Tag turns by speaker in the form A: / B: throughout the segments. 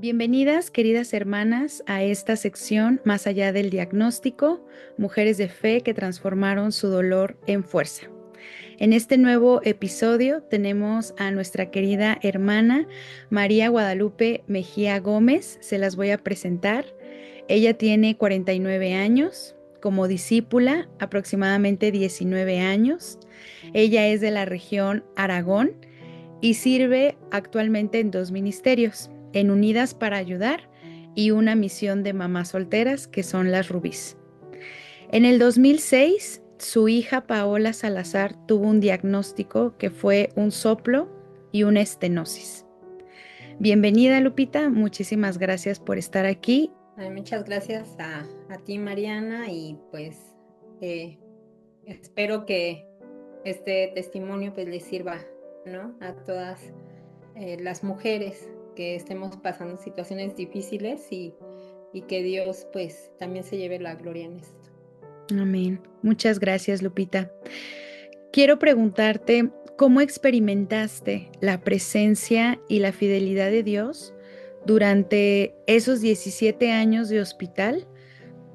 A: Bienvenidas, queridas hermanas, a esta sección Más allá del diagnóstico, mujeres de fe que transformaron su dolor en fuerza. En este nuevo episodio tenemos a nuestra querida hermana María Guadalupe Mejía Gómez. Se las voy a presentar. Ella tiene 49 años, como discípula aproximadamente 19 años. Ella es de la región Aragón y sirve actualmente en dos ministerios, en Unidas para Ayudar y una misión de mamás solteras que son las Rubís. En el 2006, su hija Paola Salazar tuvo un diagnóstico que fue un soplo y una estenosis. Bienvenida, Lupita, muchísimas gracias por estar aquí.
B: Muchas gracias a ti, Mariana, y pues eh, espero que este testimonio pues les sirva, ¿no? A todas las mujeres que estemos pasando situaciones difíciles y que Dios pues también se lleve la gloria en esto.
A: Amén. Muchas gracias, Lupita. Quiero preguntarte, ¿cómo experimentaste la presencia y la fidelidad de Dios durante esos 17 años de hospital,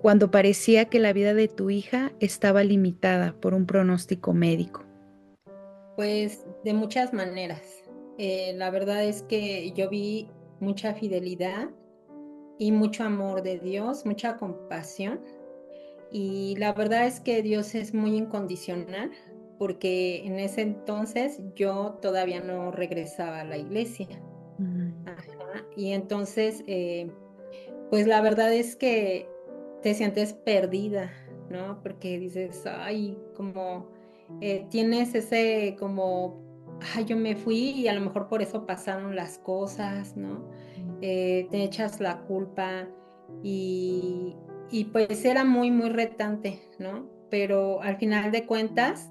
A: cuando parecía que la vida de tu hija estaba limitada por un pronóstico médico?
B: Pues de muchas maneras. La verdad es que yo vi mucha fidelidad y mucho amor de Dios, mucha compasión. Y la verdad es que Dios es muy incondicional, porque en ese entonces yo todavía no regresaba a la iglesia.
A: Mm.
B: Ajá. Y entonces, pues la verdad es que te sientes perdida, ¿no? Porque dices, ay, como tienes ese como, ay, yo me fui y a lo mejor por eso pasaron las cosas, ¿no? Te echas la culpa y, y pues era muy, muy retante, ¿no? Pero al final de cuentas,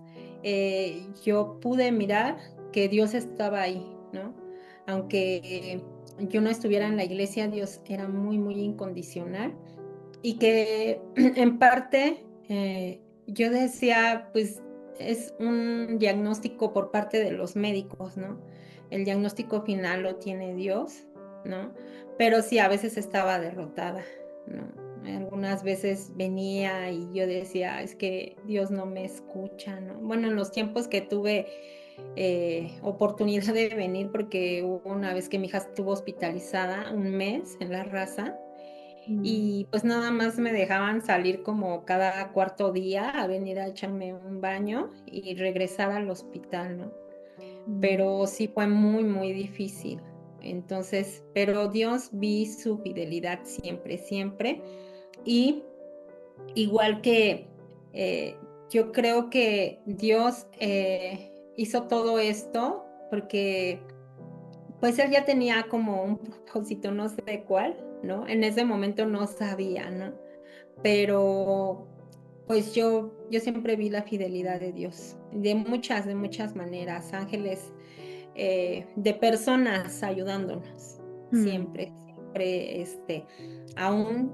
B: yo pude mirar que Dios estaba ahí, ¿no? Aunque yo no estuviera en la iglesia, Dios era muy, muy incondicional y que en parte yo decía, pues es un diagnóstico por parte de los médicos, ¿no? El diagnóstico final lo tiene Dios, ¿no? Pero sí, a veces estaba derrotada, ¿no? Algunas veces venía y yo decía, es que Dios no me escucha, ¿no? Bueno, en los tiempos que tuve oportunidad de venir, porque hubo una vez que mi hija estuvo hospitalizada un mes en la raza,
A: Mm.
B: y pues nada más me dejaban salir como cada cuarto día a venir a echarme un baño y regresar al hospital, ¿no?
A: Mm.
B: Pero sí fue muy, muy difícil. Entonces, pero Dios vi su fidelidad siempre, siempre. Y igual que eh, yo creo que Dios hizo todo esto porque pues él ya tenía como un propósito, no sé cuál, ¿no? En ese momento no sabía, ¿no? Pero pues yo siempre vi la fidelidad de Dios, de muchas maneras, ángeles, de personas ayudándonos,
A: Mm.
B: siempre, siempre, aún,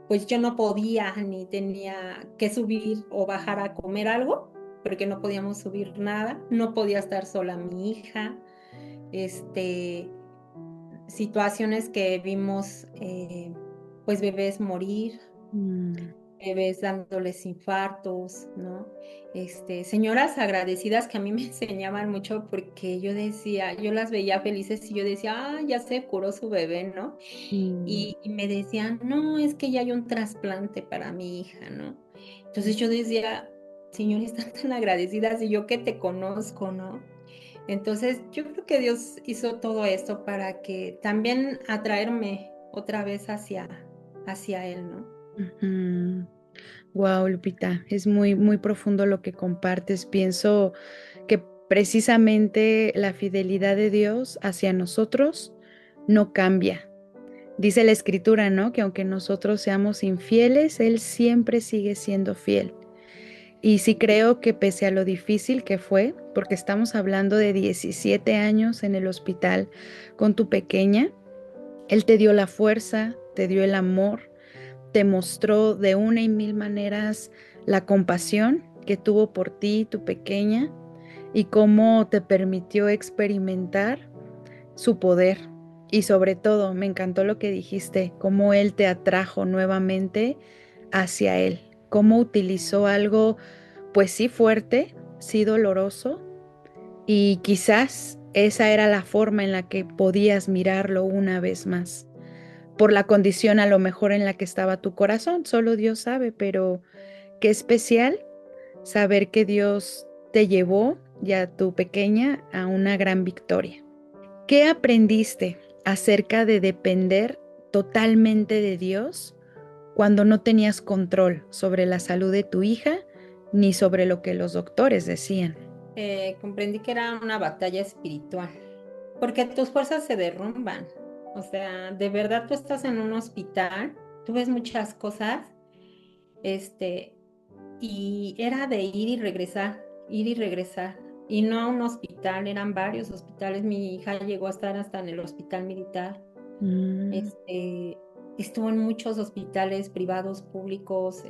B: pues yo no podía ni tenía que subir o bajar a comer algo, porque no podíamos subir nada, no podía estar sola mi hija, este, situaciones que vimos, pues bebés morir,
A: Mm.
B: bebés dándoles infartos, ¿no? Señoras agradecidas que a mí me enseñaban mucho porque yo decía, yo las veía felices y yo decía, ah, ya se curó su bebé, ¿no?
A: Mm.
B: Y me decían, no, es que ya hay un trasplante para mi hija, ¿no? Entonces yo decía, señores, están tan agradecidas y yo que te conozco, ¿no? Entonces, yo creo que Dios hizo todo esto para que también atraerme otra vez hacia Él, ¿no?
A: Wow, Lupita, es muy, muy profundo lo que compartes. Pienso que precisamente la fidelidad de Dios hacia nosotros no cambia. Dice la escritura, ¿no? Que aunque nosotros seamos infieles, Él siempre sigue siendo fiel. Y sí creo que pese a lo difícil que fue, porque estamos hablando de 17 años en el hospital con tu pequeña, Él te dio la fuerza, te dio el amor, te mostró de una y mil maneras la compasión que tuvo por ti, tu pequeña, y cómo te permitió experimentar su poder. Y sobre todo, me encantó lo que dijiste, cómo Él te atrajo nuevamente hacia Él, cómo utilizó algo, pues sí fuerte, sí doloroso, y quizás esa era la forma en la que podías mirarlo una vez más, por la condición a lo mejor en la que estaba tu corazón, solo Dios sabe, pero qué especial saber que Dios te llevó ya tu pequeña a una gran victoria. ¿Qué aprendiste acerca de depender totalmente de Dios cuando no tenías control sobre la salud de tu hija ni sobre lo que los doctores decían?
B: Comprendí que era una batalla espiritual, porque tus fuerzas se derrumban. O sea, de verdad tú estás en un hospital, tú ves muchas cosas, este, y era de ir y regresar. Y no a un hospital, eran varios hospitales. Mi hija llegó a estar hasta en el hospital militar.
A: Mm,
B: Este, estuvo en muchos hospitales privados, públicos.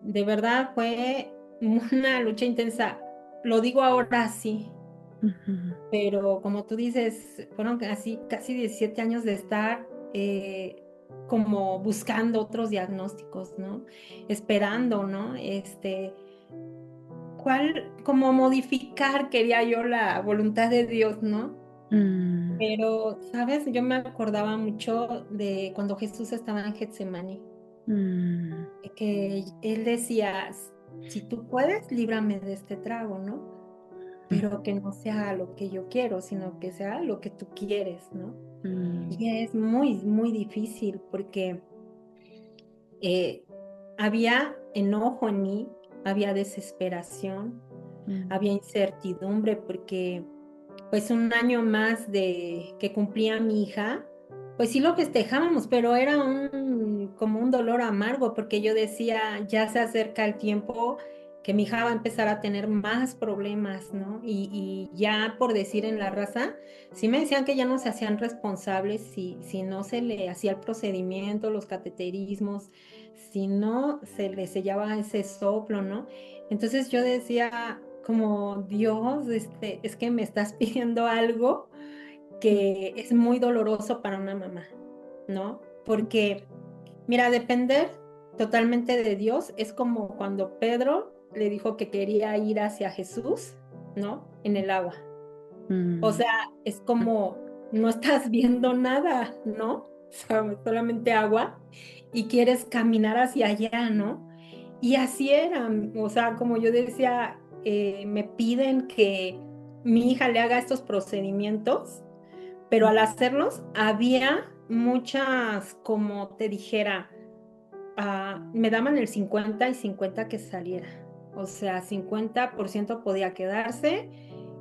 B: De verdad fue una lucha intensa. Lo digo ahora sí,
A: ujú,
B: pero como tú dices, fueron así casi 17 años de estar como buscando otros diagnósticos, ¿no? Esperando, ¿no? Como modificar quería yo la voluntad de Dios, ¿no?
A: mm,
B: Pero, ¿sabes? Yo me acordaba mucho de cuando Jesús estaba en Getsemaní,
A: mm,
B: que él decía, si tú puedes, líbrame de este trago, ¿no? Pero que no sea lo que yo quiero, sino que sea lo que tú quieres, ¿no?
A: mm,
B: Y es muy, muy difícil porque eh, había enojo en mí, había desesperación,
A: mm,
B: había incertidumbre porque pues un año más de que cumplía mi hija, pues sí lo festejábamos, pero era como un dolor amargo porque yo decía, ya se acerca el tiempo que mi hija va a empezar a tener más problemas, ¿no? Y ya por decir en la raza, sí me decían que ya no se hacían responsables si no se le hacía el procedimiento, los cateterismos, si no se le sellaba ese soplo, ¿no? Entonces yo decía, como Dios, es que me estás pidiendo algo que es muy doloroso para una mamá, ¿no? Porque, mira, depender totalmente de Dios es como cuando Pedro le dijo que quería ir hacia Jesús, ¿no? En el agua. O
A: mm,
B: sea, es como no estás viendo nada, ¿no? O sea, solamente agua y quieres caminar hacia allá, ¿no? Y así era, o sea, como yo decía, me piden que mi hija le haga estos procedimientos, pero al hacerlos había muchas, como te dijera, me daban el 50 y 50 que saliera. O sea, 50% podía quedarse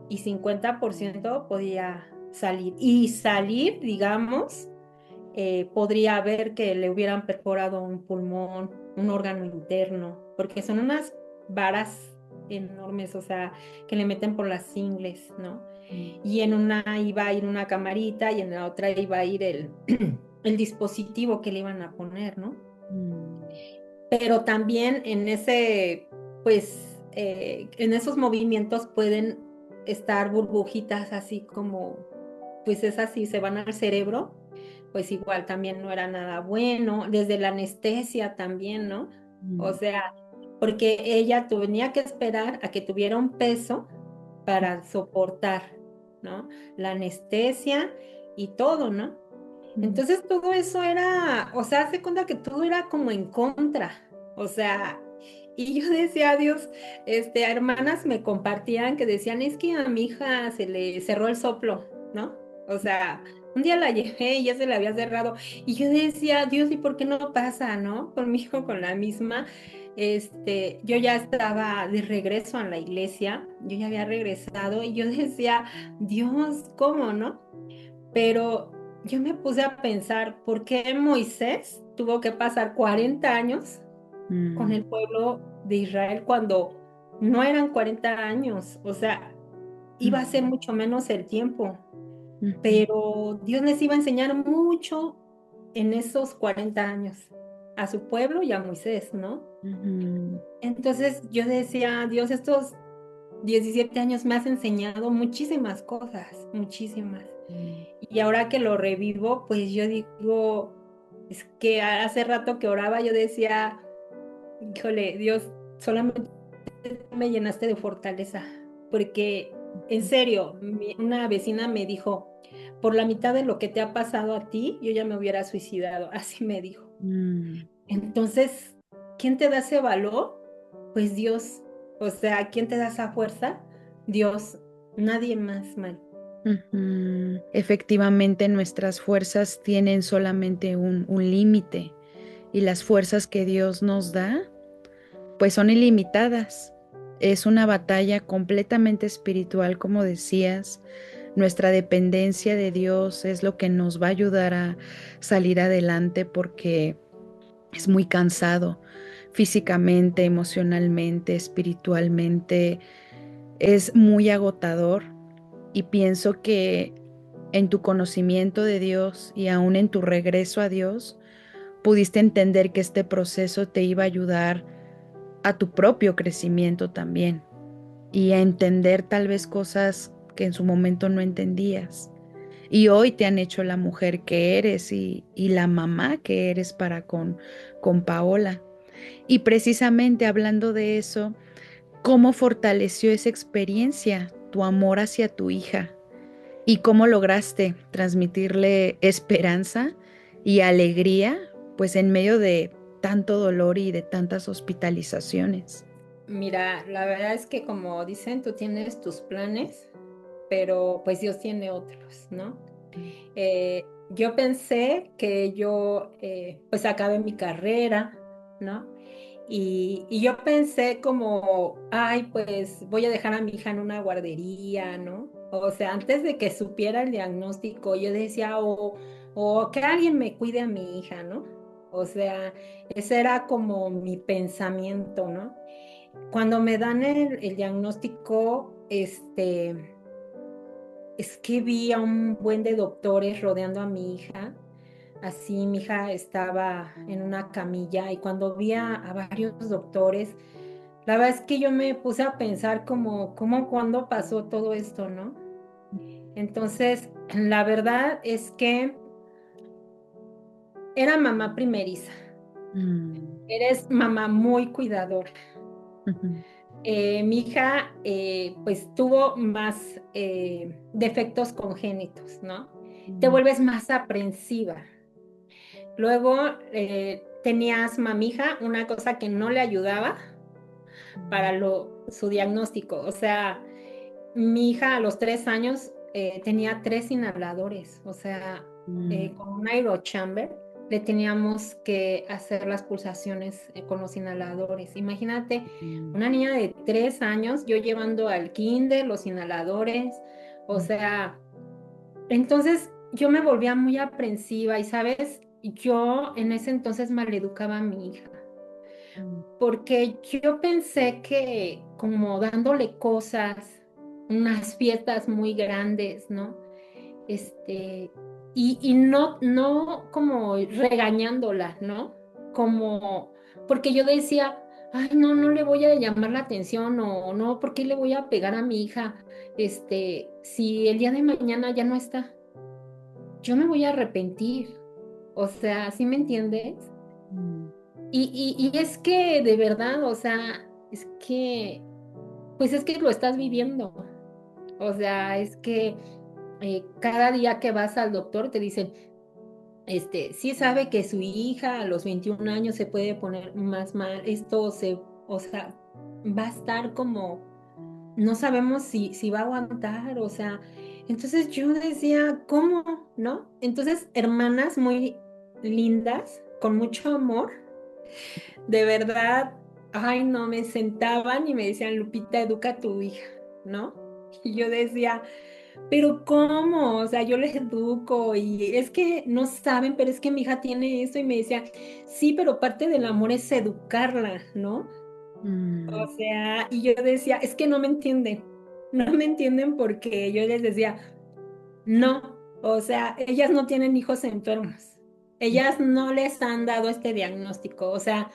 B: y 50% podía salir. Y salir, digamos, podría haber que le hubieran perforado un pulmón, un órgano interno, porque son unas varas enormes, o sea, que le meten por las ingles, ¿no? Y en una iba a ir una camarita y en la otra iba a ir el dispositivo que le iban a poner, ¿no?
A: mm,
B: Pero también en ese, pues, en esos movimientos pueden estar burbujitas así como, pues es así, se van al cerebro, pues igual también no era nada bueno, desde la anestesia también, ¿no? O
A: mm,
B: sea, porque ella tenía que esperar a que tuviera un peso para soportar, ¿no? La anestesia y todo, ¿no?
A: mm,
B: Entonces todo eso era, o sea, hace cuenta que todo era como en contra, o sea, y yo decía, a Dios, hermanas me compartían que decían, es que a mi hija se le cerró el soplo, ¿no? O sea, un día la llevé y ya se le había cerrado, y yo decía, Dios, ¿y por qué no pasa, no? Con mi hijo con la misma, yo ya estaba de regreso a la iglesia, yo ya había regresado, y yo decía, Dios, ¿cómo, no? Pero yo me puse a pensar, ¿por qué Moisés tuvo que pasar 40 años con
A: mm,
B: el pueblo de Israel cuando no eran 40 años? O sea, iba a ser
A: mm,
B: mucho menos el tiempo,
A: ujú,
B: pero Dios les iba a enseñar mucho en esos 40 años a su pueblo y a Moisés, ¿no?
A: ujú,
B: Entonces yo decía, Dios, estos 17 años me has enseñado muchísimas cosas, muchísimas.
A: mm,
B: y ahora que lo revivo, pues yo digo, es que hace rato que oraba, yo decía, híjole, Dios, solamente me llenaste de fortaleza, porque en serio, una vecina me dijo, por la mitad de lo que te ha pasado a ti, yo ya me hubiera suicidado, así me dijo.
A: Mm.
B: Entonces, ¿quién te da ese valor? Pues Dios. O sea, ¿quién te da esa fuerza? Dios. Nadie más, Mari.
A: Ujú. Efectivamente, nuestras fuerzas tienen solamente un límite y las fuerzas que Dios nos da, pues son ilimitadas. Es una batalla completamente espiritual, como decías. Nuestra dependencia de Dios es lo que nos va a ayudar a salir adelante porque es muy cansado físicamente, emocionalmente, espiritualmente. Es muy agotador y pienso que en tu conocimiento de Dios y aún en tu regreso a Dios, pudiste entender que este proceso te iba a ayudar a tu propio crecimiento también y a entender tal vez cosas que en su momento no entendías. Y hoy te han hecho la mujer que eres y la mamá que eres para con Paola. Y precisamente hablando de eso, ¿cómo fortaleció esa experiencia tu amor hacia tu hija? ¿Y cómo lograste transmitirle esperanza y alegría, pues en medio de tanto dolor y de tantas hospitalizaciones?
B: Mira, la verdad es que como dicen, tú tienes tus planes, pero pues Dios tiene otros, ¿no? Yo pensé que yo pues acabé mi carrera, ¿no? Y yo pensé como, ay, pues voy a dejar a mi hija en una guardería, ¿no? O sea, antes de que supiera el diagnóstico, yo decía, o que alguien me cuide a mi hija, ¿no? O sea, ese era como mi pensamiento, ¿no? Cuando me dan el diagnóstico, es que vi a un buen de doctores rodeando a mi hija. Así mi hija estaba en una camilla y cuando vi a varios doctores, la verdad es que yo me puse a pensar como cuándo pasó todo esto, ¿no? Entonces, la verdad es que era mamá primeriza.
A: Mm,
B: Eres mamá muy cuidadora.
A: ujú,
B: Mi hija pues tuvo más defectos congénitos, ¿no? Te
A: mm,
B: vuelves más aprensiva. Luego tenía asma mi hija, una cosa que no le ayudaba para su diagnóstico. O sea, mi hija a los 3 años tenía 3 inhaladores, o sea,
A: mm,
B: con un aerochamber le teníamos que hacer las pulsaciones con los inhaladores. Imagínate,
A: mm,
B: una niña de 3 años, yo llevando al kinder los inhaladores, o
A: mm,
B: sea, entonces yo me volvía muy aprensiva y, ¿sabes? Yo en ese entonces maleducaba a mi hija
A: mm,
B: porque yo pensé que como dándole cosas, unas fiestas muy grandes, ¿no? Este, y no como regañándola, ¿no? Como, porque yo decía, ay, no, no le voy a llamar la atención o no, ¿por qué le voy a pegar a mi hija? Si el día de mañana ya no está, yo me voy a arrepentir. O sea, ¿sí me entiendes?
A: mm,
B: Y es que de verdad, o sea, es que, pues es que lo estás viviendo. O sea, es que cada día que vas al doctor te dicen, sí sabe que su hija a los 21 años se puede poner más mal, o sea, va a estar como, no sabemos si va a aguantar, o sea, entonces yo decía, ¿cómo? ¿No? Entonces, hermanas muy lindas, con mucho amor de verdad, ay, no, me sentaban y me decían, Lupita, educa a tu hija, ¿no? Y yo decía, pero ¿cómo? O sea, yo les educo y es que no saben, pero es que mi hija tiene esto y me decía, sí, pero parte del amor es educarla, ¿no? O
A: mm,
B: sea, y yo decía, es que no me entienden porque yo les decía, no, o sea, ellas no tienen hijos enfermos, ellas no les han dado este diagnóstico, o sea,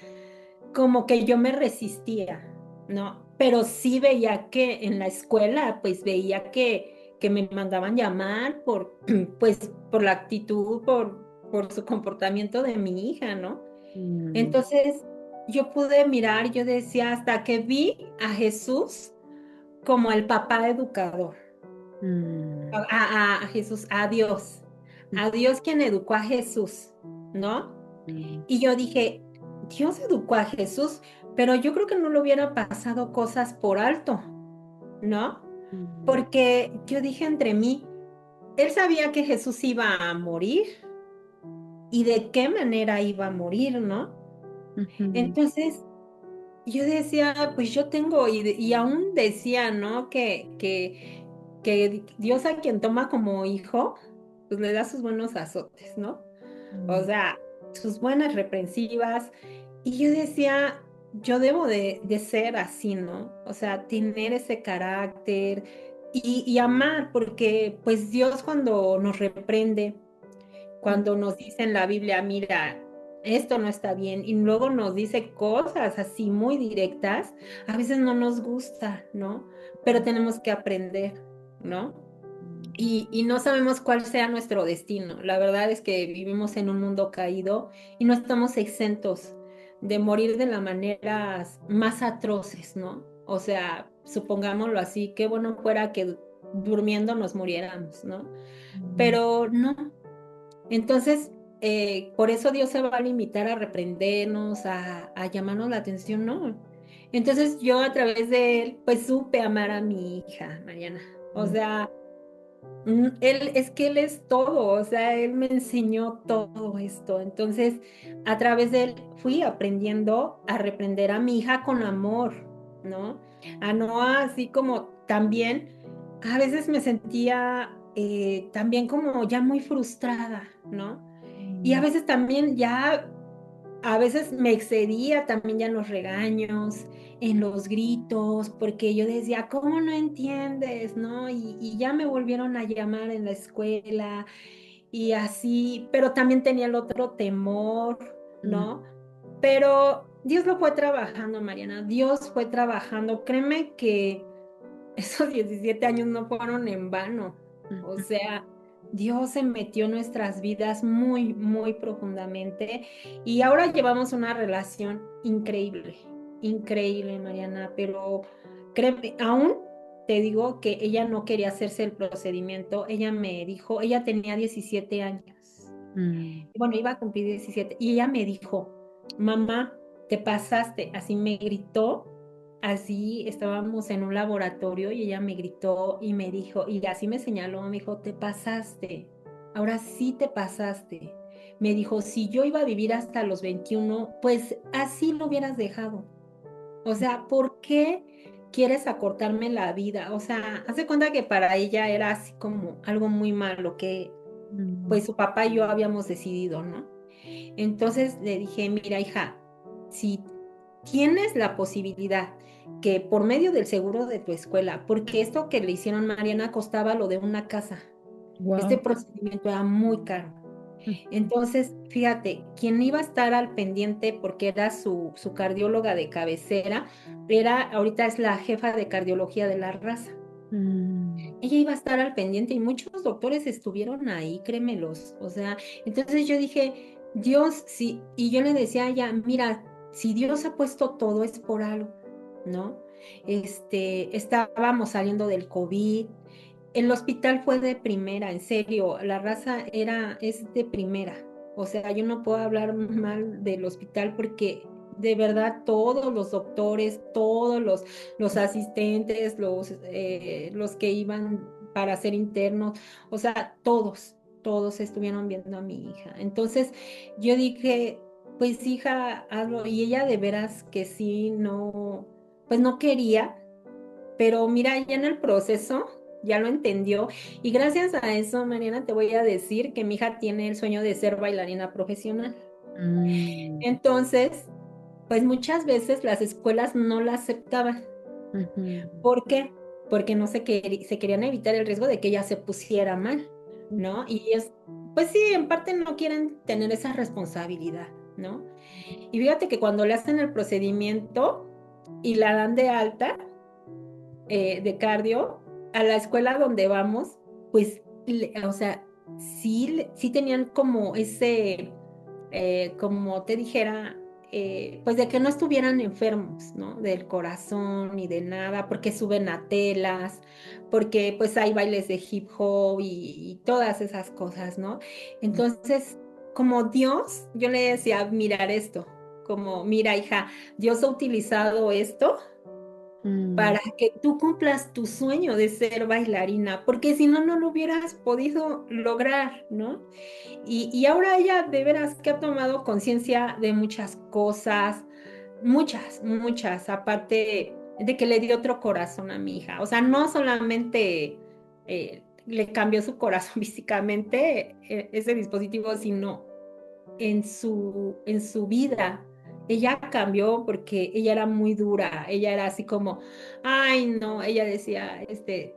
B: como que yo me resistía, ¿no? Pero sí veía que en la escuela, pues veía que me mandaban llamar por, pues, por la actitud, por su comportamiento de mi hija, ¿no? Entonces yo pude mirar, yo decía, hasta que vi a Jesús como el papá educador, a Jesús, a Dios quien educó a Jesús, ¿no? Y yo dije, Dios educó a Jesús, pero yo creo que no le hubiera pasado cosas por alto, ¿no? Porque yo dije entre mí, él sabía que Jesús iba a morir y de qué manera iba a morir, ¿no? Entonces yo decía, pues yo tengo, y aún decía, ¿no? Que Dios a quien toma como hijo, pues le da sus buenos azotes, ¿no? O sea, sus buenas reprensivas. Y yo decía, yo debo de ser así, ¿no? O sea, tener ese carácter y amar, porque pues Dios cuando nos reprende, cuando nos dice en la Biblia, mira, esto no está bien, y luego nos dice cosas así muy directas, a veces no nos gusta, ¿no? Pero tenemos que aprender, ¿no? Y no sabemos cuál sea nuestro destino. La verdad es que vivimos en un mundo caído y no estamos exentos de morir de las maneras más atroces, ¿no? O sea, supongámoslo así, qué bueno fuera que durmiendo nos muriéramos, ¿no? Pero no. Entonces, por eso Dios se va a limitar a reprendernos, a llamarnos la atención, ¿no? Entonces yo a través de él, pues supe amar a mi hija, Mariana. O sea, él es todo, o sea, él me enseñó todo esto. Entonces, a través de él fui aprendiendo a reprender a mi hija con amor, ¿no? A no así como también, a veces me sentía también como ya muy frustrada, ¿no? Y a veces también ya a veces me excedía también ya en los regaños, en los gritos, porque yo decía, ¿cómo no entiendes? ¿No? Y ya me volvieron a llamar en la escuela y así, pero también tenía el otro temor, ¿no? Pero Dios lo fue trabajando, Mariana, Dios fue trabajando. Créeme que esos 17 años no fueron en vano. O sea, Dios se metió en nuestras vidas muy, muy profundamente y ahora llevamos una relación increíble, increíble, Mariana, pero créeme, aún te digo que ella no quería hacerse el procedimiento, ella me dijo, ella tenía 17 años, bueno, iba a cumplir 17 y ella me dijo, mamá, te pasaste, así me gritó. Así estábamos en un laboratorio y ella me gritó y me dijo, y así me señaló, me dijo, te pasaste, ahora sí te pasaste. Me dijo, si yo iba a vivir hasta los 21, pues así lo hubieras dejado. O sea, ¿por qué quieres acortarme la vida? O sea, hace cuenta que para ella era así como algo muy malo que pues su papá y yo habíamos decidido, ¿no? Entonces le dije, mira, hija, si tienes la posibilidad que por medio del seguro de tu escuela, porque esto que le hicieron Mariana costaba lo de una casa, este
A: Wow.
B: procedimiento era muy caro. Entonces, fíjate, quien iba a estar al pendiente porque era su cardióloga de cabecera, ahorita es la jefa de cardiología de la raza. Ella iba a estar al pendiente y muchos doctores estuvieron ahí, créemelos. O sea, entonces yo dije, Dios, sí, y yo le decía a ella, mira, si Dios ha puesto todo es por algo, ¿no? Estábamos saliendo del COVID, el hospital fue de primera, en serio, la raza es de primera. O sea, yo no puedo hablar mal del hospital porque de verdad todos los doctores, todos los asistentes, los que iban para ser internos, o sea, todos estuvieron viendo a mi hija. Entonces yo dije, pues hija, hazlo. Y ella de veras que sí, no, pues no quería, pero mira, ya en el proceso ya lo entendió. Y gracias a eso, Mariana, te voy a decir que mi hija tiene el sueño de ser bailarina profesional. Entonces, pues muchas veces las escuelas no la aceptaban. ¿Por qué? Porque no se querían evitar el riesgo de que ella se pusiera mal, ¿no? Y pues sí, en parte no quieren tener esa responsabilidad, ¿no? Y fíjate que cuando le hacen el procedimiento y la dan de alta de cardio, a la escuela donde vamos, pues, o sea, sí, sí tenían como ese, como te dijera, pues de que no estuvieran enfermos, ¿no? Del corazón ni de nada, porque suben a telas, porque pues hay bailes de hip hop y todas esas cosas, ¿no? Entonces, como Dios, yo le decía, mirar esto, como, mira, hija, Dios ha utilizado esto
A: Mm,
B: para que tú cumplas tu sueño de ser bailarina, porque si no, no lo hubieras podido lograr, ¿no? Y ahora ella de veras que ha tomado conciencia de muchas cosas, muchas, muchas, aparte de que le dio otro corazón a mi hija. O sea, no solamente le cambió su corazón físicamente, ese dispositivo, sino en su vida. Ella cambió porque ella era muy dura, ella era así como, ay no, ella decía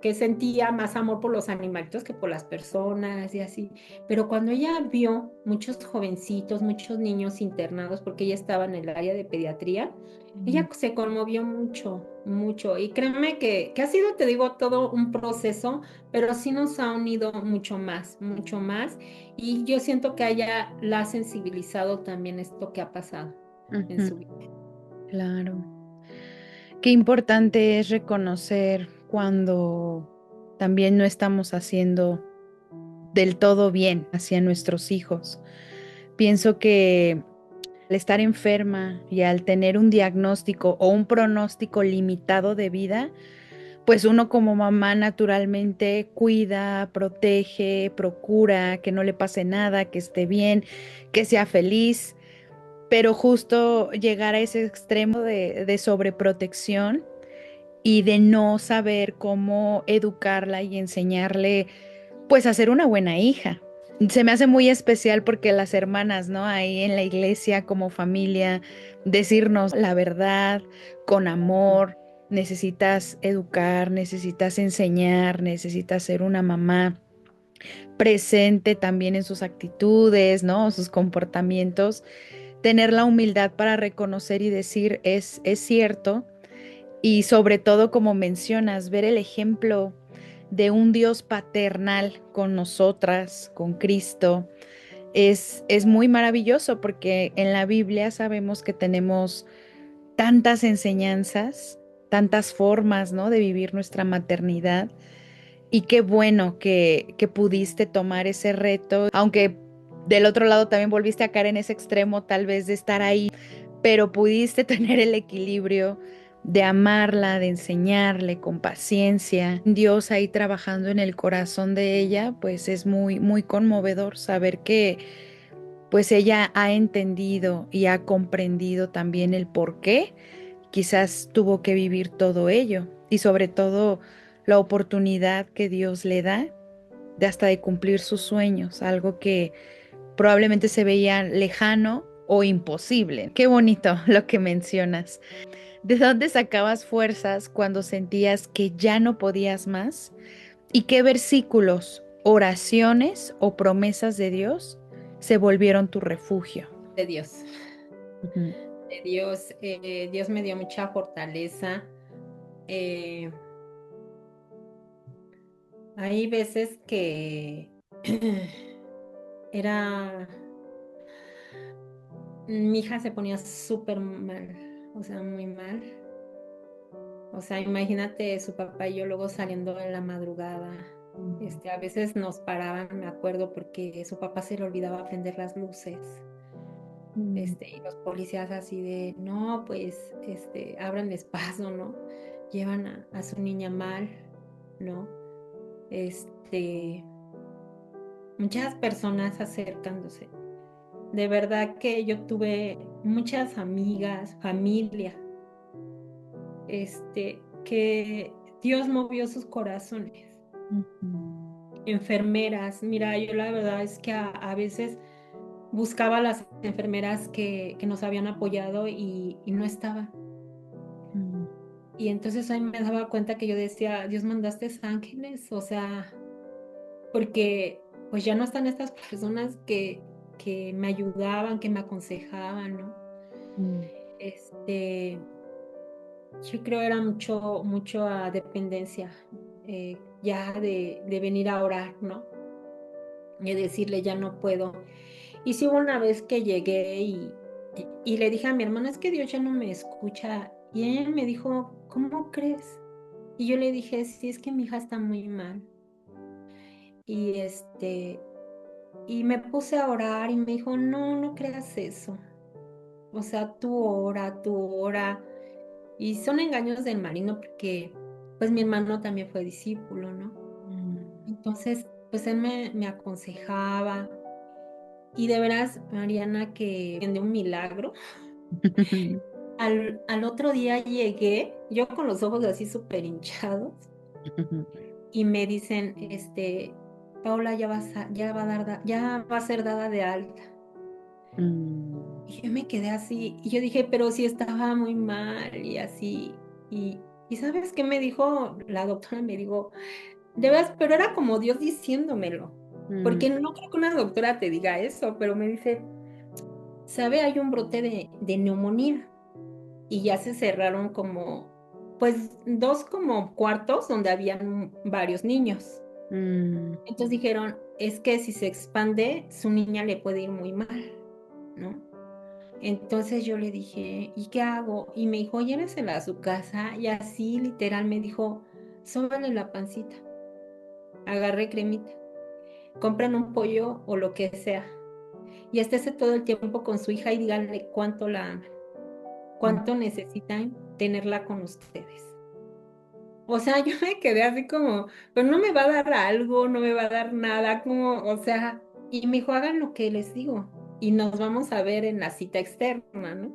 B: que sentía más amor por los animalitos que por las personas y así. Pero cuando ella vio muchos jovencitos, muchos niños internados, porque ella estaba en el área de pediatría,
A: mm.
B: ella se conmovió mucho, mucho. Y créeme que ha sido, te digo, todo un proceso, pero sí nos ha unido mucho más, mucho más. Y yo siento que a ella la ha sensibilizado también esto que ha pasado en
A: Ujú,
B: su vida.
A: claro. Qué importante es reconocer cuando también no estamos haciendo del todo bien hacia nuestros hijos. Pienso que al estar enferma y al tener un diagnóstico o un pronóstico limitado de vida, pues uno como mamá naturalmente cuida, protege, procura que no le pase nada, que esté bien, que sea feliz, pero justo llegar a ese extremo de sobreprotección y de no saber cómo educarla y enseñarle, pues a ser una buena hija. Se me hace muy especial porque las hermanas, ¿no? Ahí en la iglesia como familia, decirnos la verdad con amor. Necesitas educar, necesitas enseñar, necesitas ser una mamá presente también en sus actitudes, ¿no? Sus comportamientos. Tener la humildad para reconocer y decir es cierto, y sobre todo, como mencionas, ver el ejemplo de un Dios paternal con nosotras, con Cristo, es muy maravilloso porque en la Biblia sabemos que tenemos tantas enseñanzas, tantas formas, ¿no? De vivir nuestra maternidad. Y qué bueno que pudiste tomar ese reto, aunque del otro lado también volviste a caer en ese extremo tal vez de estar ahí, pero pudiste tener el equilibrio de amarla, de enseñarle con paciencia. Dios ahí trabajando en el corazón de ella, pues es muy, muy conmovedor saber que pues ella ha entendido y ha comprendido también el por qué quizás tuvo que vivir todo ello y sobre todo la oportunidad que Dios le da de hasta de cumplir sus sueños, algo que probablemente se veía lejano o imposible. Qué bonito lo que mencionas. ¿De dónde sacabas fuerzas cuando sentías que ya no podías más? ¿Y qué versículos, oraciones o promesas de Dios se volvieron tu refugio?
B: De Dios,
A: Ujú.
B: de Dios, Dios me dio mucha fortaleza. Eh, Hay veces que era, mi hija se ponía súper mal, o sea, muy mal. O sea, imagínate su papá y yo luego saliendo en la madrugada. A veces nos paraban, me acuerdo, porque su papá se le olvidaba prender las luces.
A: Mm,
B: Y los policías así de, no, pues, ábranles paso, ¿no? Llevan a su niña mal, ¿no? Este, Muchas personas acercándose. De verdad que yo tuve muchas amigas, familia, que Dios movió sus corazones.
A: ujú,
B: Enfermeras, mira, yo la verdad es que a veces buscaba las enfermeras que nos habían apoyado y no estaban.
A: mm,
B: Y entonces ahí me daba cuenta que yo decía, Dios mandaste ángeles, o sea, porque pues ya no están estas personas que me ayudaban, que me aconsejaban, ¿no?
A: mm.
B: Este, yo creo era mucho, mucho a dependencia. ya de venir a orar, ¿no? Y decirle, ya no puedo. Y sí hubo una vez que llegué y le dije a mi hermana, es que Dios ya no me escucha. Y ella me dijo, ¿cómo crees? Y yo le dije, sí, es que mi hija está muy mal. Y y me puse a orar y me dijo, no, no creas eso. O sea, tú ora. Y son engaños del marino porque, pues mi hermano también fue discípulo, ¿no? Entonces, pues él me aconsejaba. Y de veras, Mariana, que de un milagro. Al otro día llegué, yo con los ojos así súper hinchados, y me dicen, Paula ya va a ya va a ser dada de alta. Y yo me quedé así, y yo dije, pero sí estaba muy mal, y así, y ¿sabes qué me dijo la doctora? Me dijo, de veras, pero era como Dios diciéndomelo, porque no creo que una doctora te diga eso, pero me dice, ¿sabe? Hay un brote de neumonía. Y ya se cerraron como, pues, dos como cuartos donde habían varios niños. Entonces dijeron, es que si se expande, su niña le puede ir muy mal, ¿no? Entonces yo le dije, ¿y qué hago? Y me dijo, llévesela a su casa. Y así literal me dijo, sóbale la pancita, agarre cremita, compren un pollo o lo que sea. Y estése todo el tiempo con su hija y díganle cuánto la aman, cuánto necesitan tenerla con ustedes. O sea, yo me quedé así como, pero no me va a dar algo, no me va a dar nada, como, o sea, y me dijo, hagan lo que les digo y nos vamos a ver en la cita externa, ¿no?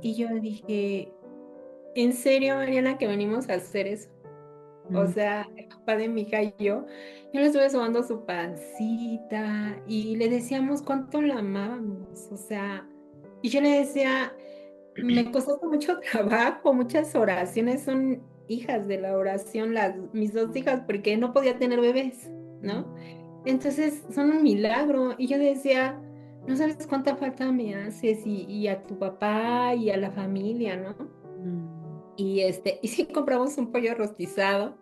B: Y yo dije, ¿en serio, Mariana, que venimos a hacer eso? O sea, el papá de mi hija y yo le estuve sobando su pancita y le decíamos cuánto la amábamos, o sea, y yo le decía, me costó mucho trabajo, muchas oraciones, son hijas de la oración, mis dos hijas, porque no podía tener bebés, ¿no? Entonces son un milagro. Y yo decía, no sabes cuánta falta me haces y a tu papá y a la familia, ¿no? Y sí compramos un pollo rostizado,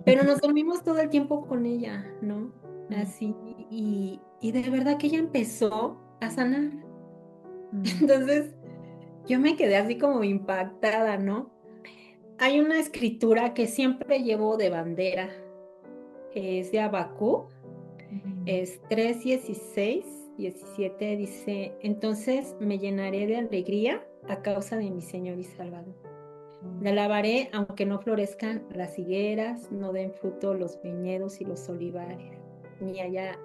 B: pero nos dormimos todo el tiempo con ella, ¿no? Así, y de verdad que ella empezó a sanar. Entonces, yo me quedé así como impactada, ¿no? Hay una escritura que siempre llevo de bandera, es de Habacuc, es 3:16-17, dice, entonces me llenaré de alegría a causa de mi Señor y Salvador. Le alabaré aunque no florezcan las higueras, no den fruto los viñedos y los olivares, ni haya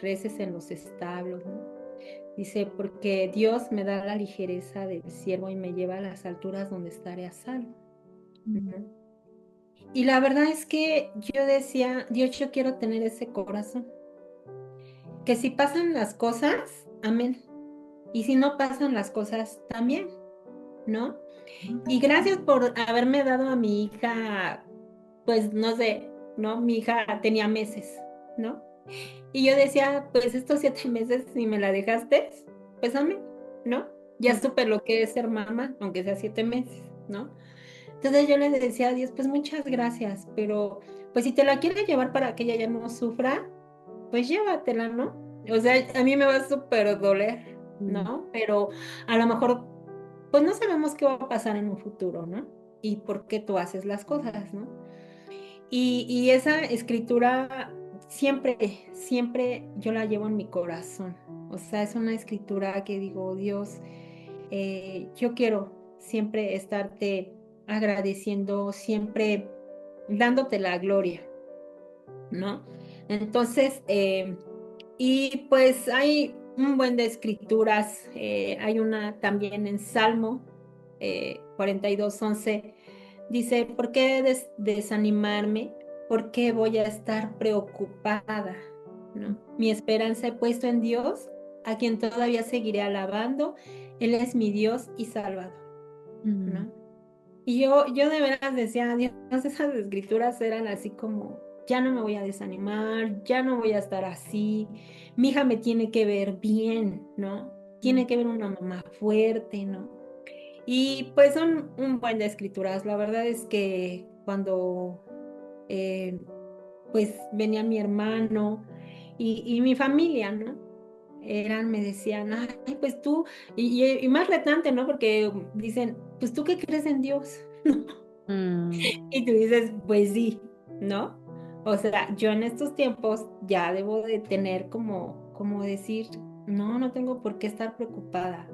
B: reces en los establos, ¿no? Dice, porque Dios me da la ligereza del siervo y me lleva a las alturas donde estaré a salvo. Y la verdad es que yo decía, Dios, yo quiero tener ese corazón. Que si pasan las cosas, amén. Y si no pasan las cosas, también, ¿no? Y gracias por haberme dado a mi hija, pues no sé, ¿no? Mi hija tenía meses, ¿no? Y yo decía, pues estos 7 meses, si me la dejaste, pues amén, ¿no? Ya supe lo que es ser mamá, aunque sea 7 meses, ¿no? Entonces yo le decía a Dios, pues muchas gracias, pero pues si te la quieres llevar para que ella ya no sufra, pues llévatela, ¿no? O sea, a mí me va a súper doler, ¿no? Pero a lo mejor, pues no sabemos qué va a pasar en un futuro, ¿no? Y por qué tú haces las cosas, ¿no? Y esa escritura siempre, siempre yo la llevo en mi corazón. O sea, es una escritura que digo, Dios, yo quiero siempre estarte agradeciendo, siempre dándote la gloria, ¿no? Entonces, y pues hay un buen de escrituras, hay una también en Salmo 42:11, dice, ¿por qué desanimarme? ¿Por qué voy a estar preocupada? ¿No? Mi esperanza he puesto en Dios, a quien todavía seguiré alabando. Él es mi Dios y Salvador, ¿no? Y yo de veras decía, Dios, esas escrituras eran así como, ya no me voy a desanimar, ya no voy a estar así, mi hija me tiene que ver bien, ¿no? Tiene que ver una mamá fuerte, ¿no? Y pues son un buen de escrituras, la verdad es que cuando pues venía mi hermano y mi familia, ¿no? Me decían, ay, pues tú, y más retante, ¿no? Porque dicen, pues tú qué crees en Dios, ¿no?
A: Mm,
B: Y tú dices, pues sí, ¿no? O sea, yo en estos tiempos ya debo de tener como decir, no, no tengo por qué estar preocupada,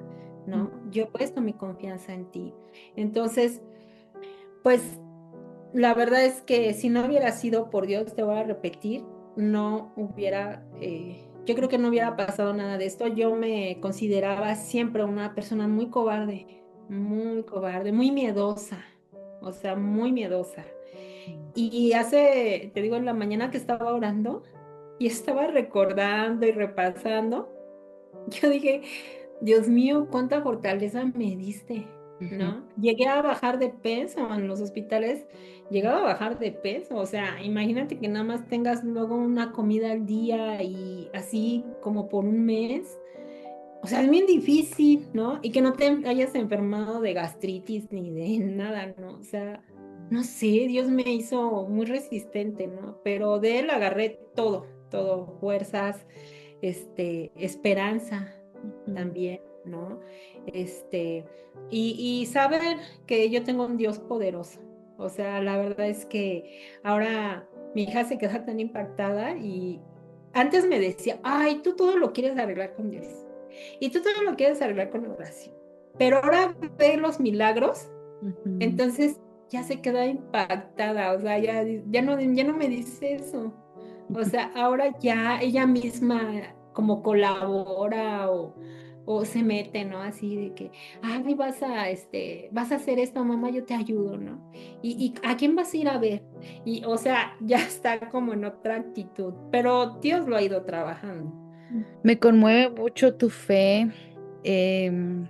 B: ¿no? Yo he puesto mi confianza en ti. Entonces, pues la verdad es que si no hubiera sido por Dios, te voy a repetir, no hubiera, yo creo que no hubiera pasado nada de esto. Yo me consideraba siempre una persona muy cobarde, muy miedosa, o sea, muy miedosa. Y te digo, en la mañana que estaba orando y estaba recordando y repasando, yo dije, Dios mío, cuánta fortaleza me diste,
A: ujú.
B: ¿no? Llegué a bajar de peso en los hospitales, llegaba a bajar de peso, o sea, imagínate que nada más tengas luego una comida al día y así como por un mes. O sea, es bien difícil, ¿no? Y que no te hayas enfermado de gastritis ni de nada, ¿no? O sea, no sé, Dios me hizo muy resistente, ¿no? Pero de él agarré todo, fuerzas, esperanza
A: Ujú.
B: también, ¿no? Este, y saber que yo tengo un Dios poderoso. O sea, la verdad es que ahora mi hija se queda tan impactada y antes me decía, ay, tú todo lo quieres arreglar con Dios. Y tú todo lo quieres arreglar con oración. Pero ahora ve los milagros,
A: Ujú.
B: entonces ya se queda impactada, o sea, ya no me dice eso. O sea, ahora ya ella misma como colabora o se mete, ¿no? Así de que, ay, vas a hacer esto, mamá, yo te ayudo, ¿no? Y ¿a quién vas a ir a ver? Y, o sea, ya está como en otra actitud, pero Dios lo ha ido trabajando.
A: Me conmueve mucho tu fe, em,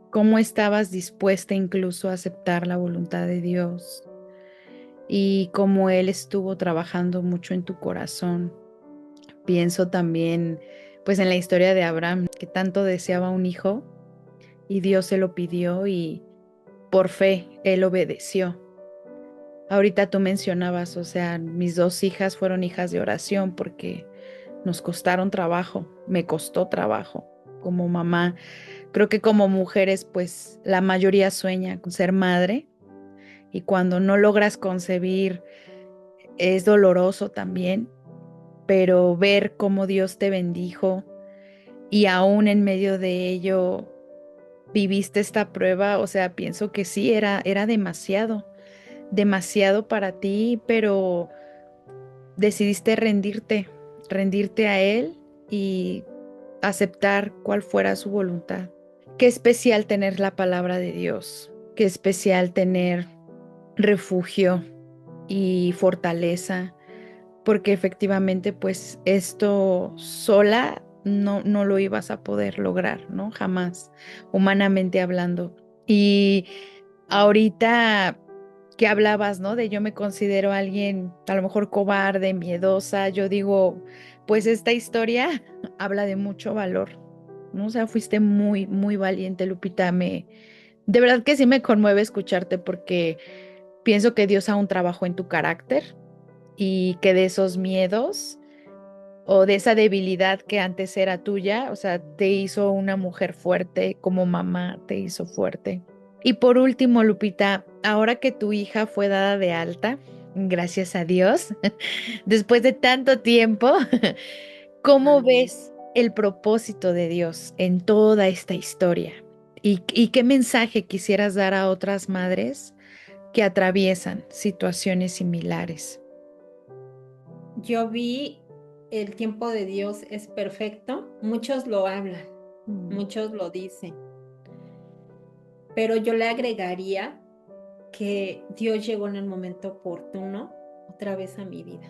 A: cómo estabas dispuesta incluso a aceptar la voluntad de Dios y cómo Él estuvo trabajando mucho en tu corazón. Pienso también, pues, en la historia de Abraham, que tanto deseaba un hijo y Dios se lo pidió y por fe Él obedeció. Ahorita tú mencionabas, o sea, mis dos hijas fueron hijas de oración porque nos costaron trabajo, me costó trabajo como mamá. Creo que como mujeres, pues la mayoría sueña con ser madre y cuando no logras concebir es doloroso también, pero ver cómo Dios te bendijo y aún en medio de ello viviste esta prueba, o sea, pienso que sí, era demasiado, demasiado para ti, pero decidiste rendirte a Él y aceptar cuál fuera su voluntad. Qué especial tener la palabra de Dios, qué especial tener refugio y fortaleza, porque efectivamente pues esto sola no lo ibas a poder lograr, ¿no? Jamás, humanamente hablando. Y ahorita que hablabas, ¿no? De yo me considero alguien a lo mejor cobarde, miedosa, yo digo, pues esta historia habla de mucho valor, ¿no? O sea, fuiste muy, muy valiente, Lupita. De verdad que sí me conmueve escucharte porque pienso que Dios aún trabajó en tu carácter y que de esos miedos o de esa debilidad que antes era tuya, o sea, te hizo una mujer fuerte, como mamá te hizo fuerte. Y por último, Lupita, ahora que tu hija fue dada de alta, gracias a Dios, después de tanto tiempo, ¿cómo
B: Amén.
A: ves el propósito de Dios en toda esta historia? ¿Y qué mensaje quisieras dar a otras madres que atraviesan situaciones similares?
B: Yo vi el tiempo de Dios es perfecto. Muchos lo hablan,
A: Mm.
B: muchos lo dicen, pero yo le agregaría que Dios llegó en el momento oportuno otra vez a mi vida.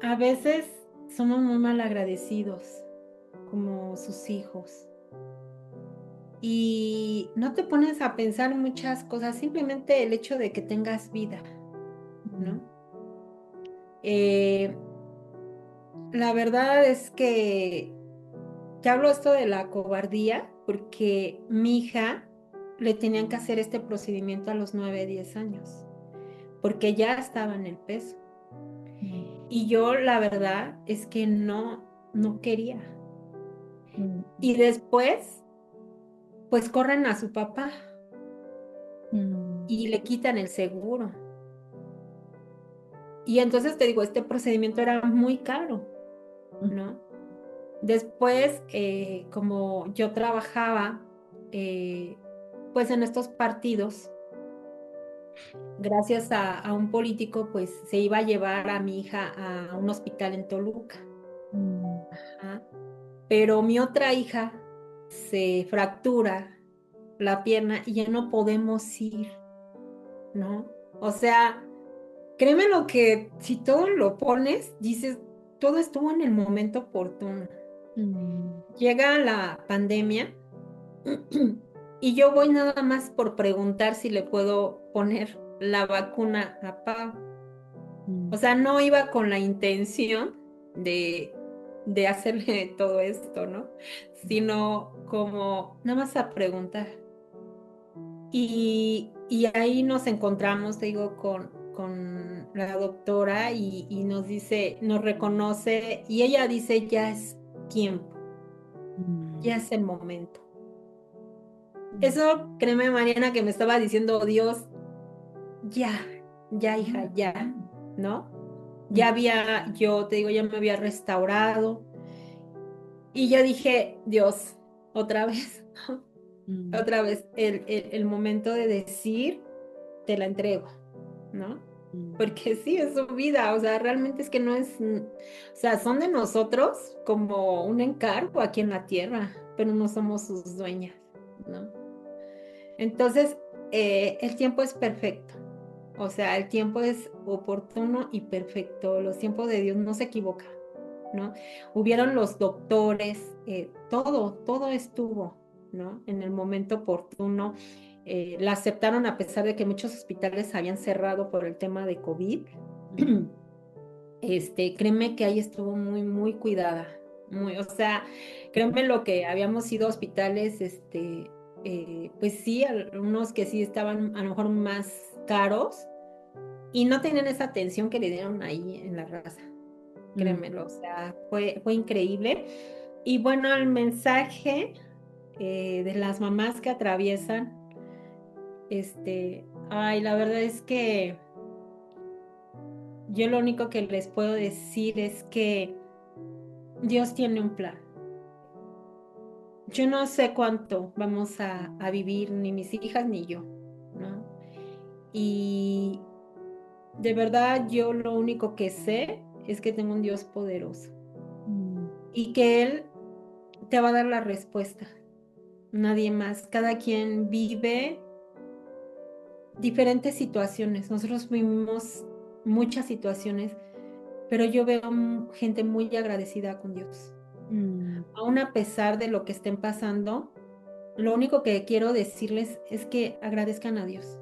B: A veces somos muy mal agradecidos como sus hijos y no te pones a pensar muchas cosas, simplemente el hecho de que tengas vida,
A: Mm.
B: ¿no? Eh, la verdad es que te hablo esto de la cobardía porque mi hija le tenían que hacer este procedimiento a los 9, 10 años. porque ya estaba en el peso. Y yo la verdad es que no quería. Y después, pues corren a su papá y le quitan el seguro. Y entonces te digo, este procedimiento era muy caro, ¿no? Después, como yo trabajaba, pues en estos partidos, gracias a un político, pues se iba a llevar a mi hija a un hospital en Toluca. Ajá. Pero mi otra hija se fractura la pierna y ya no podemos ir, ¿no? O sea, créeme lo que si todo lo pones, dices, todo estuvo en el momento oportuno. Llega la pandemia y yo voy nada más por preguntar si le puedo poner la vacuna a Pau. O sea, no iba con la intención de hacerle todo esto, ¿no? Sino como nada más a preguntar. Y ahí nos encontramos, te digo, con la doctora y nos dice, nos reconoce y ella dice, ya es tiempo, ya es el momento. Eso, créeme, Mariana, que me estaba diciendo Dios, ya, hija, ya, ¿no? Ya había, yo te digo, ya me había restaurado. Y yo dije, Dios, otra vez, otra vez, el momento de decir, te la entrego, ¿no? Porque sí, es su vida, o sea, realmente es que no es, o sea, son de nosotros como un encargo aquí en la tierra, pero no somos sus dueñas, ¿no? Entonces, el tiempo es perfecto, o sea, el tiempo es oportuno y perfecto, los tiempos de Dios no se equivocan, ¿no? Hubieron los doctores, todo estuvo, ¿no? En el momento oportuno. La aceptaron a pesar de que muchos hospitales habían cerrado por el tema de COVID. Créeme que ahí estuvo muy cuidada, o sea, créeme lo que habíamos ido a hospitales, pues sí, algunos que sí estaban a lo mejor más caros y no tenían esa atención que le dieron ahí en la raza, créemelo, o sea, fue increíble. Y bueno, el mensaje de las mamás que atraviesan, ay, la verdad es que yo lo único que les puedo decir es que Dios tiene un plan. Yo no sé cuánto vamos a vivir, ni mis hijas ni yo, ¿no? Y de verdad yo lo único que sé es que tengo un Dios poderoso y que Él te va a dar la respuesta, nadie más. Cada quien vive diferentes situaciones. Nosotros vivimos muchas situaciones, pero yo veo gente muy agradecida con Dios. Aún a pesar de lo que estén pasando, lo único que quiero decirles es que agradezcan a Dios.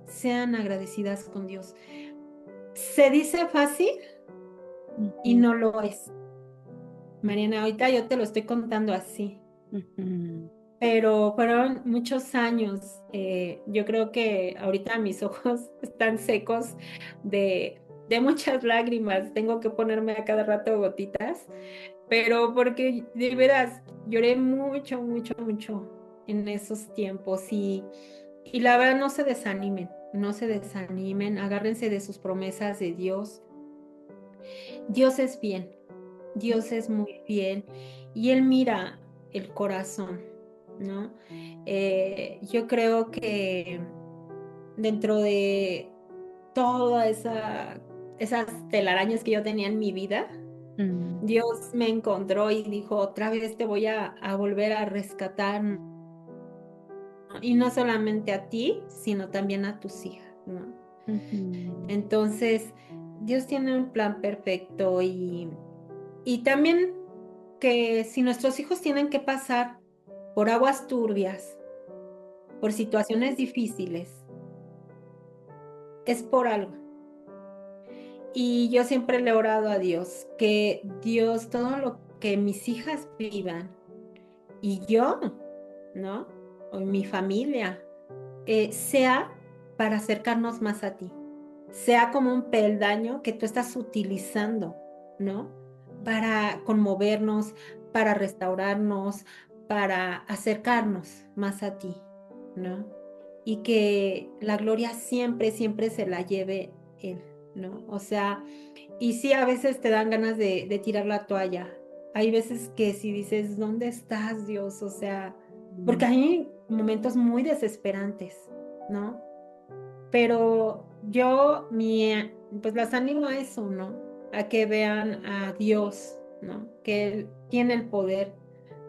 B: Sean agradecidas con Dios. Se dice fácil y no lo es. Mariana, ahorita yo te lo estoy contando así. Pero fueron muchos años. Yo creo que ahorita mis ojos están secos de muchas lágrimas. Tengo que ponerme a cada rato gotitas, pero porque de veras lloré mucho en esos tiempos y la verdad no se desanimen, agárrense de sus promesas de Dios. Dios es bien, Dios es muy fiel y Él mira el corazón, ¿no? Yo creo que dentro de todas esas telarañas que yo tenía en mi vida, Dios me encontró y dijo, otra vez te voy a volver a rescatar, ¿no? Y no solamente a ti, sino también a tus hijas, ¿no? Entonces, Dios tiene un plan perfecto y también que si nuestros hijos tienen que pasar por aguas turbias, por situaciones difíciles, es por algo. Y yo siempre le he orado a Dios, que Dios, todo lo que mis hijas vivan y yo, ¿no? O mi familia, sea para acercarnos más a ti. sea como un peldaño que tú estás utilizando, ¿no? Para conmovernos, para restaurarnos, para acercarnos más a ti, ¿no? Y que la gloria siempre, siempre se la lleve Él, ¿no? O sea, y sí, a veces te dan ganas de tirar la toalla. Hay veces que si dices, ¿dónde estás, Dios? O sea, porque hay momentos muy desesperantes, ¿no? Pero yo, pues las animo a eso, ¿no? A que vean a Dios, ¿no? Que Él tiene el poder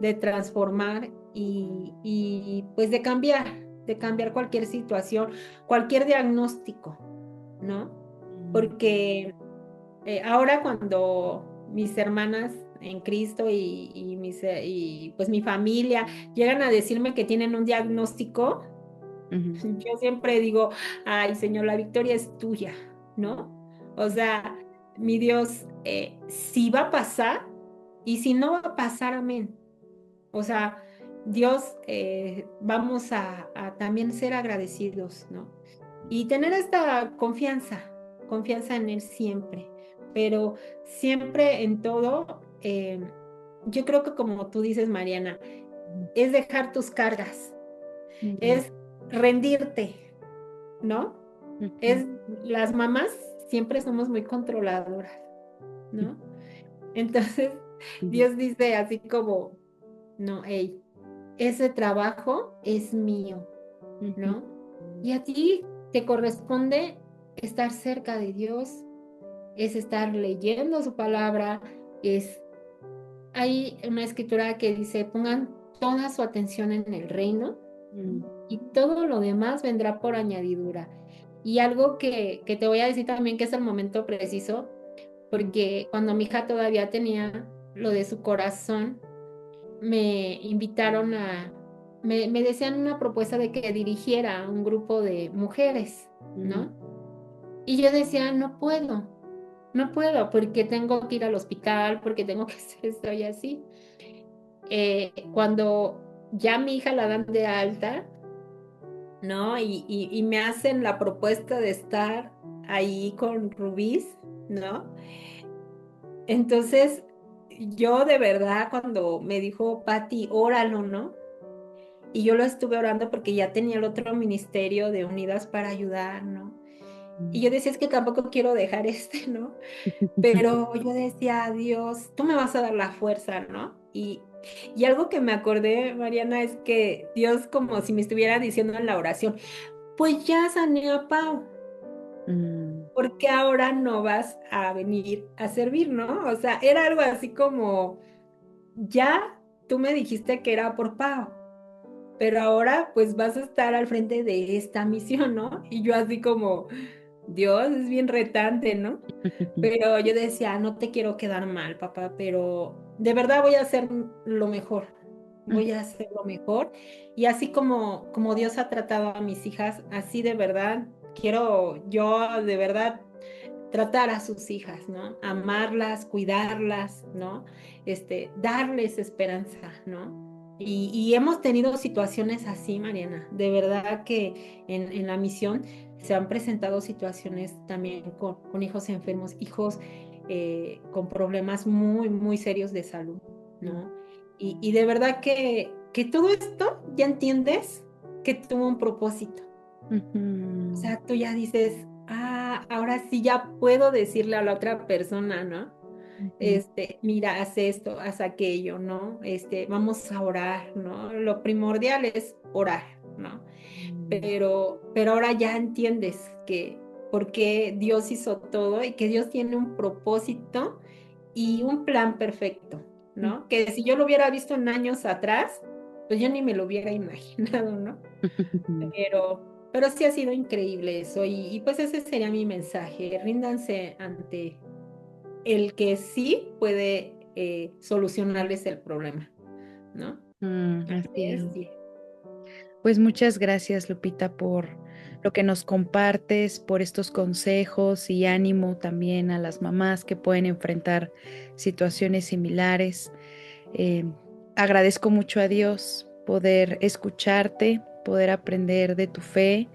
B: de transformar pues de cambiar cualquier situación, cualquier diagnóstico, ¿no? Porque ahora cuando mis hermanas en Cristo y pues mi familia llegan a decirme que tienen un diagnóstico, yo siempre digo, ay, Señor, la victoria es tuya, ¿no? O sea, mi Dios, si va a pasar y si no va a pasar, amén. O sea, Dios, vamos a también ser agradecidos, ¿no? Y tener esta confianza en Él siempre, pero siempre en todo, yo creo que como tú dices, Mariana, es dejar tus cargas, es rendirte, ¿no? Es, las mamás siempre somos muy controladoras, ¿no? Entonces, Dios dice así como, no, hey, ese trabajo es mío, ¿no? Y a ti te corresponde estar cerca de Dios, es estar leyendo su palabra, hay una escritura que dice, pongan toda su atención en el reino y todo lo demás vendrá por añadidura. Y algo que te voy a decir también que es el momento preciso, porque cuando mi hija todavía tenía lo de su corazón, me invitaron me decían una propuesta de que dirigiera a un grupo de mujeres, ¿no? Y yo decía, no puedo, porque tengo que ir al hospital, porque tengo que hacer esto y así. Cuando ya mi hija la dan de alta, ¿no? Y me hacen la propuesta de estar ahí con Rubís, ¿no? Entonces, yo de verdad, cuando me dijo Patti, óralo, ¿no? Y yo lo estuve orando porque ya tenía el otro ministerio de Unidas para ayudar, ¿no? Y yo decía, es que tampoco quiero dejar ¿no? Pero yo decía, Dios, tú me vas a dar la fuerza, ¿no? Y algo que me acordé, Mariana, es que Dios como si me estuviera diciendo en la oración, pues ya sané a Pau, ¿por qué ahora no vas a venir a servir, ¿no? O sea, era algo así como, ya tú me dijiste que era por Pau, pero ahora pues vas a estar al frente de esta misión, ¿no? Y yo así como, Dios, es bien retante, ¿no? Pero yo decía, no te quiero quedar mal, papá, pero de verdad voy a hacer lo mejor, voy a hacer lo mejor. Y así como Dios ha tratado a mis hijas, así de verdad, quiero yo de verdad tratar a sus hijas, ¿no? Amarlas, cuidarlas, ¿no? Darles esperanza, ¿no? Y hemos tenido situaciones así, Mariana. De verdad que en la misión se han presentado situaciones también con hijos enfermos, hijos con problemas muy, muy serios de salud, ¿no? Y de verdad que todo esto ya entiendes que tuvo un propósito. O sea, tú ya dices, ahora sí ya puedo decirle a la otra persona, ¿no? Mira, haz esto, haz aquello, ¿no? Vamos a orar, ¿no? Lo primordial es orar, ¿no? Pero ahora ya entiendes que por qué Dios hizo todo y que Dios tiene un propósito y un plan perfecto, ¿no? Que si yo lo hubiera visto en años atrás, pues yo ni me lo hubiera imaginado, ¿no? Pero sí ha sido increíble eso y pues ese sería mi mensaje, ríndanse ante el que sí puede solucionarles el problema, ¿no? Así
A: Así es.
B: es. Sí.
A: Pues muchas gracias, Lupita, por lo que nos compartes, por estos consejos y ánimo también a las mamás que pueden enfrentar situaciones similares. Eh, Agradezco mucho a Dios poder escucharte, poder aprender de tu fe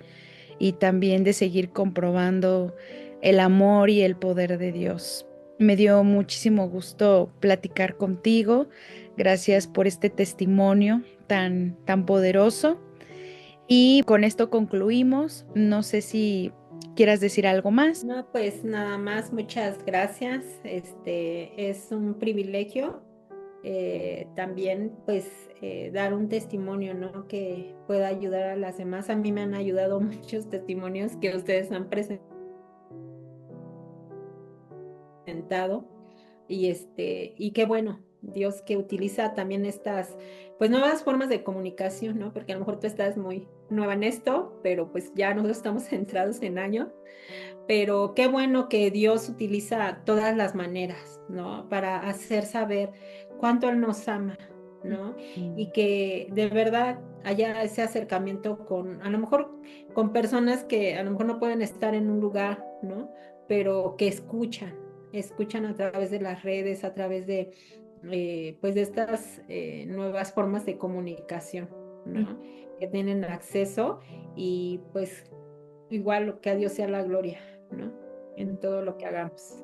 A: y también de seguir comprobando el amor y el poder de Dios. Me dio muchísimo gusto platicar contigo. Gracias por este testimonio tan poderoso. Y con esto concluimos. No sé si quieras decir algo más.
B: No, pues nada más, muchas gracias. Es un privilegio también, pues, dar un testimonio, ¿no? Que pueda ayudar a las demás. A mí me han ayudado muchos testimonios que ustedes han presentado y qué bueno, Dios que utiliza también estas, pues, nuevas formas de comunicación, ¿no? Porque a lo mejor tú estás muy nueva en esto, pero pues ya nosotros estamos centrados en años. Pero qué bueno que Dios utiliza todas las maneras, ¿no? Para hacer saber cuánto Él nos ama, ¿no? Y que de verdad haya ese acercamiento con, a lo mejor con personas que a lo mejor no pueden estar en un lugar, ¿no? Pero que escuchan a través de las redes, a través de, pues de estas nuevas formas de comunicación, ¿no? Que tienen acceso y pues igual que a Dios sea la gloria, ¿no? En todo lo que hagamos.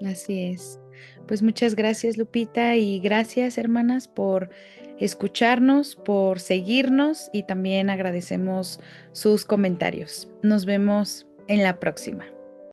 A: Así es. Pues muchas gracias, Lupita, y gracias, hermanas, por escucharnos, por seguirnos y también agradecemos sus comentarios. Nos vemos en la próxima.